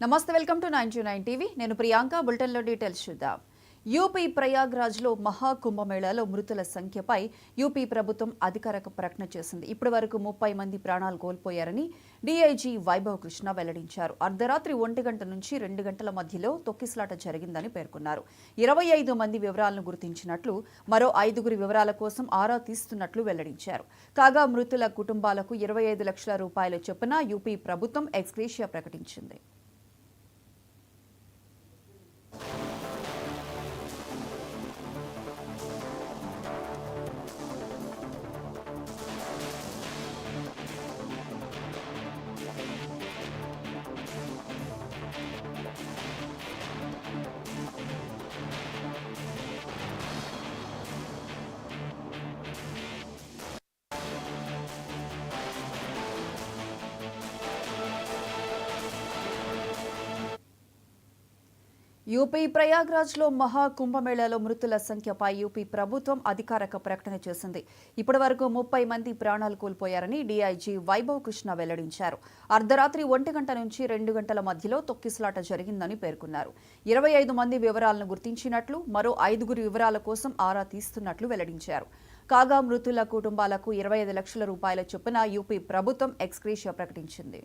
నమస్తే, welcome to 929 TV. నేను ప్రియాంక. బులెటిన్లో డీటెయిల్స్ చూద్దాం. యూపీ ప్రయాగ్రాజ్లో మహాకుంభమేళాలో మృతుల సంఖ్యపై యూపీ ప్రభుత్వం అధికారిక ప్రకటన చేసింది. ఇప్పటి వరకు 30 మంది ప్రాణాలు కోల్పోయారని డీఐజీ వైభవ్ కృష్ణ వెల్లడించారు. అర్ధరాత్రి 1 గంట నుంచి 2 గంటల మధ్యలో తొక్కిసలాట జరిగిందని పేర్కొన్నారు. 25 మంది వివరాలను గుర్తించినట్లు, మరో 5గురి వివరాల కోసం ఆరా తీస్తున్నట్లు వెల్లడించారు. కాగా మృతుల కుటుంబాలకు 25 లక్షల రూపాయల చొప్పున యూపీ ప్రభుత్వం ఎక్స్గ్రేషియా ప్రకటించింది. యూపీ ప్రయాగ్రాజ్లో మహాకుంభమేళాలో మృతుల సంఖ్యపై యూపీ ప్రభుత్వం అధికారిక ప్రకటన చేసింది. ఇప్పటి వరకు 30 మంది ప్రాణాలు కోల్పోయారని డీఐజీ వైభవ్ కృష్ణ వెల్లడించారు. అర్ధరాత్రి 1 గంట నుంచి 2 గంటల మధ్యలో తొక్కిసలాట జరిగిందని పేర్కొన్నారు. 25 మంది వివరాలను గుర్తించినట్లు, మరో 5గురి వివరాల కోసం ఆరా తీస్తున్నట్లు వెల్లడించారు. కాగా మృతుల కుటుంబాలకు 25 లక్షల రూపాయల చొప్పున యూపీ ప్రభుత్వం ఎక్స్గ్రేషియా ప్రకటించింది.